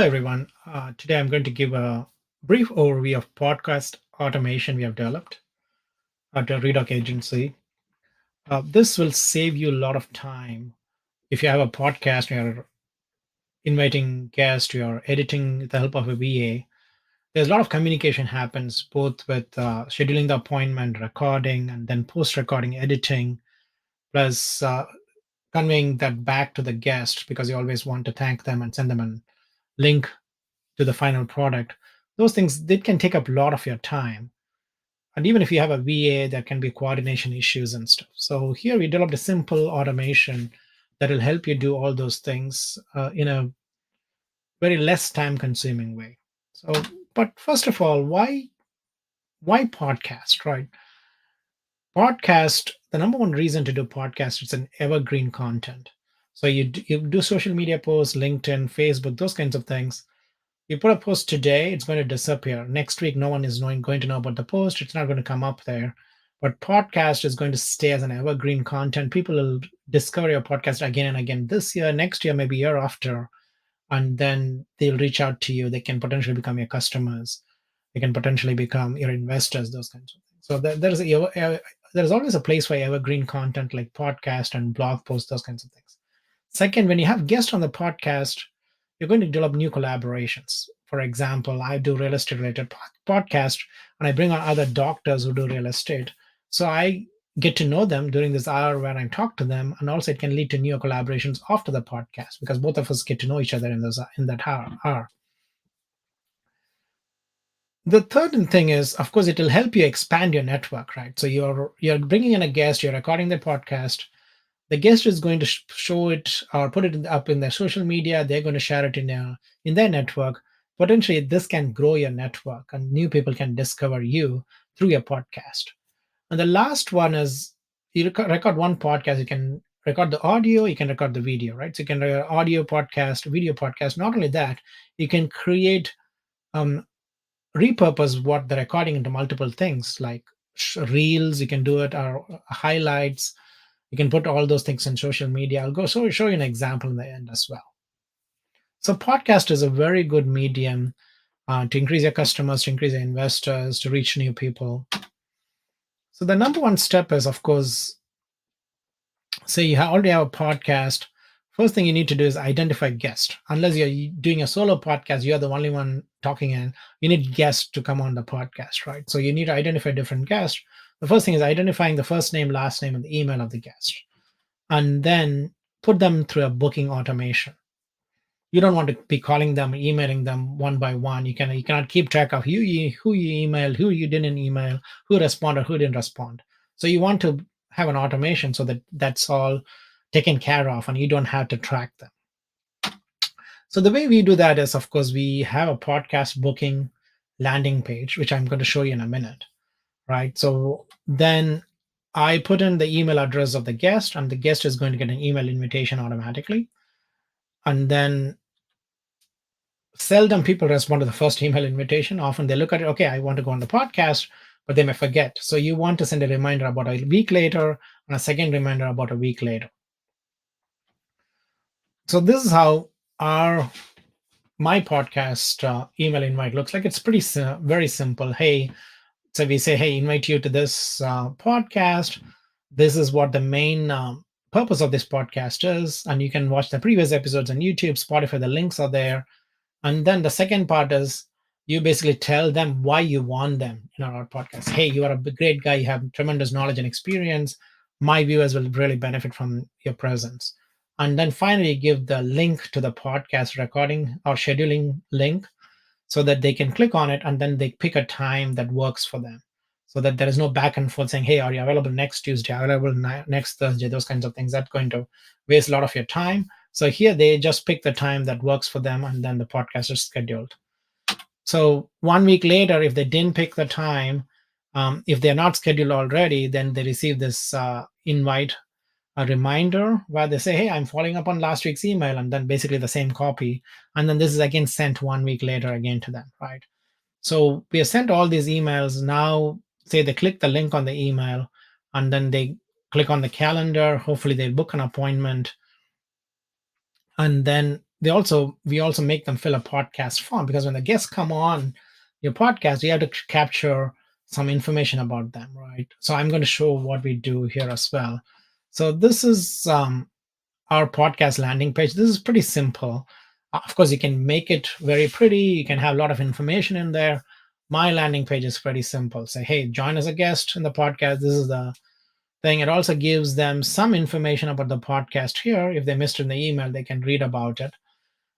Hello, everyone. Today I'm going to give a brief overview of podcast automation we have developed at the Reidoc Agency. This will save you a lot of time. If you have a podcast, you're inviting guests, you're editing with the help of a VA. There's a lot of communication happens both with scheduling the appointment, recording, and then post-recording editing, plus conveying that back to the guest because you always want to thank them and send them a link to the final product. Those things that can take up a lot of your time. And even if you have a VA, there can be coordination issues and stuff. So here we developed a simple automation that will help you do all those things in a very less time consuming way. So, but first of all, why podcast, right? Podcast, the number one reason to do podcast is an evergreen content. So you do social media posts, LinkedIn, Facebook, those kinds of things. You put a post today, it's going to disappear. Next week, no one is going to know about the post. It's not going to come up there. But podcast is going to stay as an evergreen content. People will discover your podcast again and again this year, next year, maybe year after, and then they'll reach out to you. They can potentially become your customers. They can potentially become your investors. Those kinds of things. So there's always a place for evergreen content like podcast and blog posts, those kinds of things. Second, when you have guests on the podcast, you're going to develop new collaborations. For example, I do real estate related podcast, and I bring on other doctors who do real estate. So I get to know them during this hour when I talk to them, and also it can lead to new collaborations after the podcast because both of us get to know each other in that hour. The third thing is, of course, it will help you expand your network, right? So you're bringing in a guest, you're recording the podcast, the guest is going to show it or put it up in their social media. They're going to share it in their network. Potentially this can grow your network and new people can discover you through your podcast. And the last one is you record one podcast. You can record the audio, you can record the video, right? So you can record audio podcast, video podcast. Not only that, you can create um, repurpose what the recording into multiple things like reels. You can do it or highlights. You can put all those things in social media. I'll show you an example in the end as well. So podcast is a very good medium to increase your customers, to increase your investors, to reach new people. So the number one step is, of course, say you already have a podcast. First thing you need to do is identify guests. Unless you're doing a solo podcast, you're the only one talking in. You need guests to come on the podcast, right? So you need to identify different guests. The first thing is identifying the first name, last name, and the email of the guest, and then put them through a booking automation. You don't want to be calling them, emailing them one by one. You cannot keep track of who you emailed, who you didn't email, who responded, who didn't respond. So you want to have an automation so that that's all taken care of and you don't have to track them. So the way we do that is, of course, we have a podcast booking landing page, which I'm going to show you in a minute, right? So then I put in the email address of the guest, and the guest is going to get an email invitation automatically. And then seldom people respond to the first email invitation. Often they look at it, okay, I want to go on the podcast, but they may forget. So you want to send a reminder about a week later and a second reminder about a week later. So this is how my podcast email invite looks like. It's pretty very simple. Hey, so we say, hey, invite you to this podcast. This is what the main purpose of this podcast is. And you can watch the previous episodes on YouTube, Spotify, the links are there. And then the second part is you basically tell them why you want them in our podcast. Hey, you are a great guy. You have tremendous knowledge and experience. My viewers will really benefit from your presence. And then finally, give the link to the podcast recording or scheduling link so that they can click on it and then they pick a time that works for them so that there is no back and forth saying, hey, are you available next Tuesday, available next Thursday, those kinds of things. That's going to waste a lot of your time. So here they just pick the time that works for them and then the podcast is scheduled. So 1 week later, if they didn't pick the time, if they're not scheduled already, then they receive this invite, a reminder where they say, hey, I'm following up on last week's email, and then basically the same copy. And then this is again sent 1 week later again to them, right? So we have sent all these emails. Now, say they click the link on the email and then they click on the calendar. Hopefully they book an appointment. And then they also we also make them fill a podcast form, because when the guests come on your podcast, you have to capture some information about them, right? So I'm going to show what we do here as well. So this is our podcast landing page. This is pretty simple. Of course, you can make it very pretty. You can have a lot of information in there. My landing page is pretty simple. Say, hey, join as a guest in the podcast. This is the thing. It also gives them some information about the podcast here. If they missed it in the email, they can read about it.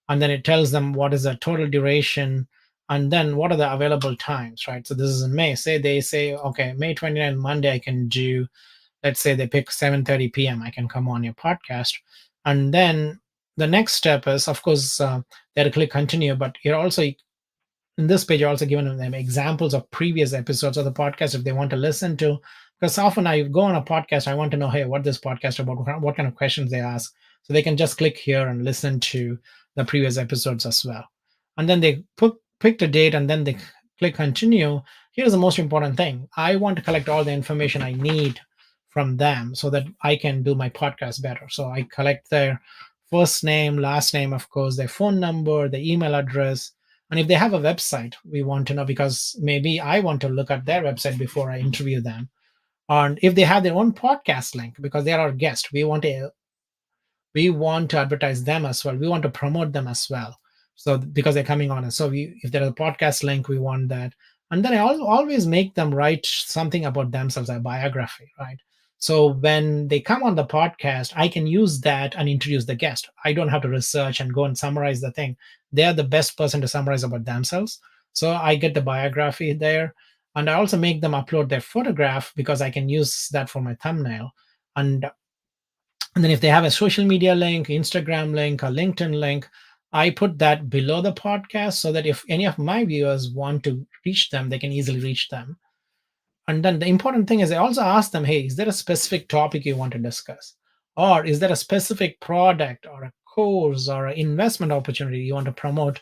And then it tells them what is the total duration, and then what are the available times, right? So this is in May. Say they say, okay, May 29th, Monday, I can do, let's say they pick 7:30 p.m. I can come on your podcast. And then the next step is, of course, they have to click continue, but you're also in this page, you're also given them examples of previous episodes of the podcast if they want to listen to. Because often I go on a podcast, I want to know, hey, what this podcast about, what kind of questions they ask. So they can just click here and listen to the previous episodes as well. And then they pick the date, and then they click continue. Here's the most important thing. I want to collect all the information I need from them so that I can do my podcast better. So I collect their first name, last name, of course, their phone number, the email address, and if they have a website, we want to know, because maybe I want to look at their website before I interview them. And if they have their own podcast link, because they're our guest, we want to advertise them as well. We want to promote them as well. So because they're coming on, so if there's a podcast link, we want that. And then I always make them write something about themselves, a biography, right? So when they come on the podcast, I can use that and introduce the guest. I don't have to research and go and summarize the thing. They're the best person to summarize about themselves. So I get the biography there. And I also make them upload their photograph, because I can use that for my thumbnail. And then if they have a social media link, Instagram link, or LinkedIn link, I put that below the podcast, so that if any of my viewers want to reach them, they can easily reach them. And then the important thing is, I also ask them, hey, is there a specific topic you want to discuss? Or is there a specific product or a course or an investment opportunity you want to promote?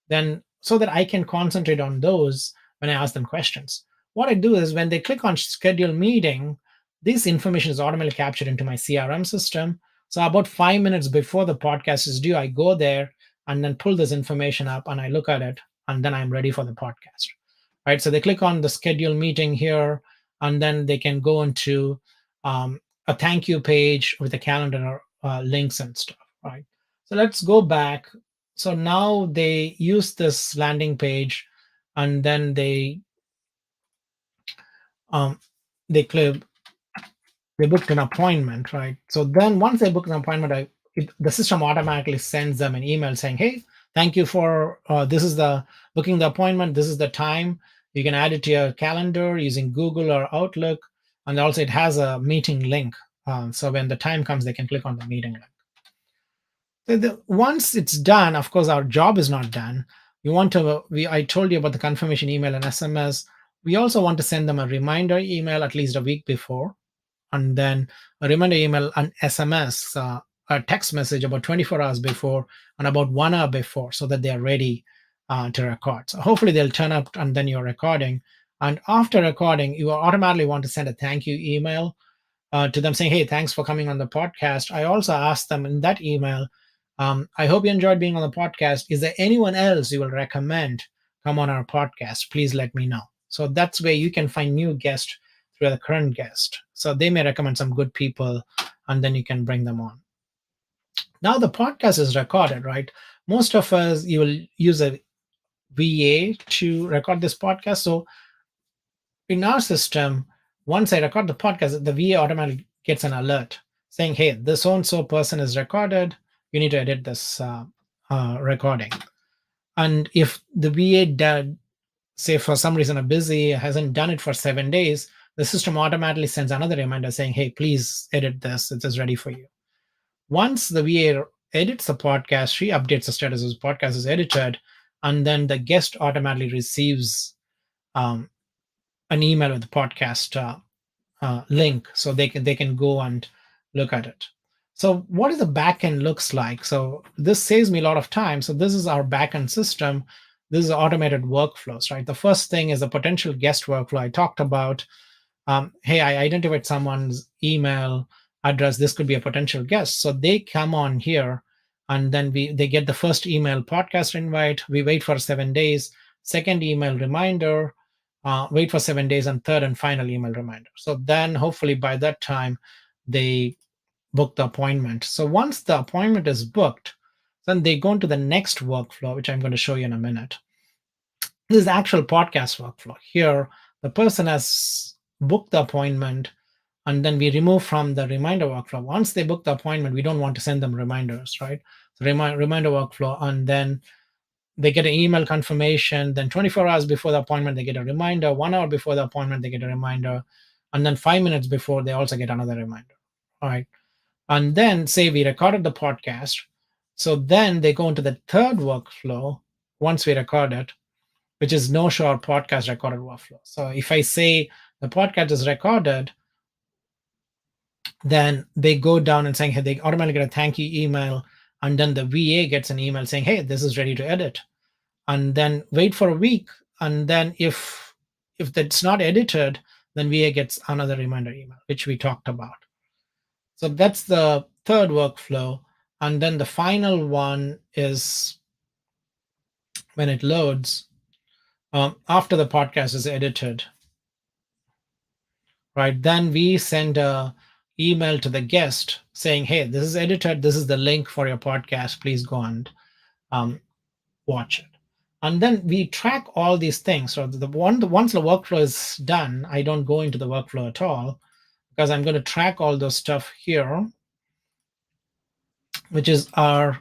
Then, so that I can concentrate on those when I ask them questions. What I do is, when they click on schedule meeting, this information is automatically captured into my CRM system. So about 5 minutes before the podcast is due, I go there and then pull this information up and I look at it, and then I'm ready for the podcast. Right. So they click on the schedule meeting here, and then they can go into a thank you page with the calendar links and stuff. Right. So let's go back. So now they use this landing page, and then um, they they booked an appointment, right? So then once they book an appointment, the system automatically sends them an email saying, hey, thank you for this is the booking the appointment. This is the time. You can add it to your calendar using Google or Outlook. And also it has a meeting link. So when the time comes, they can click on the meeting link. So once it's done, of course, our job is not done. I told you about the confirmation email and SMS. We also want to send them a reminder email at least a week before, and then a reminder email and SMS, a text message about 24 hours before and about 1 hour before, so that they are ready to record. So hopefully they'll turn up, and then you're recording. And after recording, you will automatically want to send a thank you email to them saying, hey, thanks for coming on the podcast. I also asked them in that email, I hope you enjoyed being on the podcast. Is there anyone else you will recommend come on our podcast? Please let me know. So that's where you can find new guests through the current guest. So they may recommend some good people, and then you can bring them on. Now the podcast is recorded, right? Most of us, you will use a VA to record this podcast. So in our system, once I record the podcast, the VA automatically gets an alert saying, hey, this so and so person is recorded. You need to edit this recording. And if the VA did, say for some reason are busy, hasn't done it for 7 days, the system automatically sends another reminder saying, hey, please edit this. It is ready for you. Once the VA edits the podcast, she updates the status as podcast is edited, and then the guest automatically receives um, an email with the podcast link, so they can go and look at it. So what is the backend looks like? So this saves me a lot of time. So this is our backend system. This is automated workflows, right? The first thing is a potential guest workflow. I talked about, hey, I identified someone's email address. This could be a potential guest. So they come on here, and then they get the first email podcast invite. We wait for 7 days. Second email reminder, wait for 7 days, and third and final email reminder. So then hopefully by that time they book the appointment. So once the appointment is booked, then they go into the next workflow, which I'm going to show you in a minute. This is the actual podcast workflow. Here, the person has booked the appointment, and then we remove from the reminder workflow. Once they book the appointment, we don't want to send them reminders, right? So reminder workflow, and then they get an email confirmation. Then 24 hours before the appointment, they get a reminder. 1 hour before the appointment, they get a reminder. And then 5 minutes before, they also get another reminder. All right. And then say we recorded the podcast. So then they go into the third workflow once we record it, which is no show or podcast recorded workflow. So if I say the podcast is recorded, then they go down and saying, hey, they automatically get a thank you email. And then the VA gets an email saying, hey, this is ready to edit. And then wait for a week. And then if that's not edited, then VA gets another reminder email, which we talked about. So that's the third workflow. And then the final one is when it loads, after the podcast is edited, right? Then we send a email to the guest saying, hey, this is edited. This is the link for your podcast. Please go and watch it. And then we track all these things. So once the workflow is done, I don't go into the workflow at all, because I'm going to track all those stuff here, which is our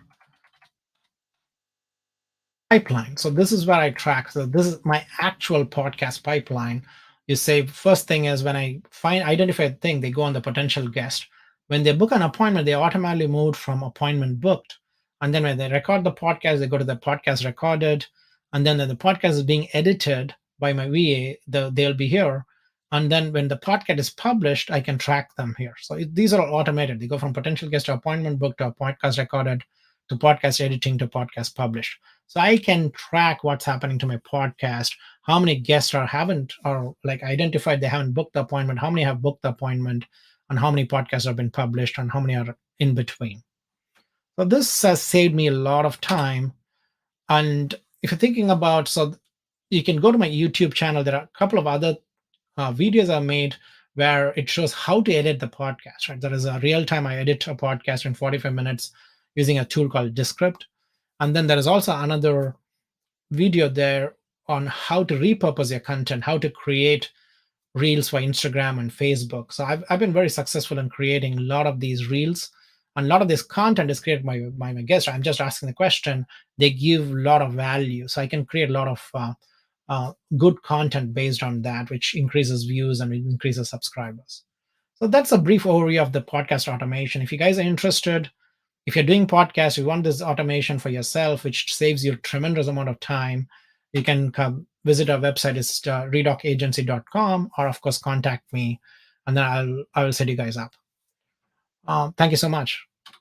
pipeline. So this is where I track. So this is my actual podcast pipeline. You say first thing is when I identify a thing, they go on the potential guest. When they book an appointment, they automatically move from appointment booked. And then when they record the podcast, they go to the podcast recorded. And then when the podcast is being edited by my VA, they'll be here. And then when the podcast is published, I can track them here. So these are all automated. They go from potential guest to appointment booked to a podcast recorded to podcast editing to podcast published. So I can track what's happening to my podcast, how many guests haven't identified they haven't booked the appointment, how many have booked the appointment, and how many podcasts have been published, and how many are in between. So this has saved me a lot of time. And if you're thinking about, so you can go to my YouTube channel. There are a couple of other videos I made where it shows how to edit the podcast. Right? There is a real time I edit a podcast in 45 minutes using a tool called Descript. And then there is also another video there on how to repurpose your content, how to create reels for Instagram and Facebook. So I've been very successful in creating a lot of these reels, and a lot of this content is created by my guests. I'm just asking the question. They give a lot of value. So I can create a lot of good content based on that, which increases views and increases subscribers. So that's a brief overview of the podcast automation. If you guys are interested, if you're doing podcasts, you want this automation for yourself, which saves you a tremendous amount of time, you can come visit our website. It's reidocagency.com, or of course contact me, and then I will set you guys up. Thank you so much.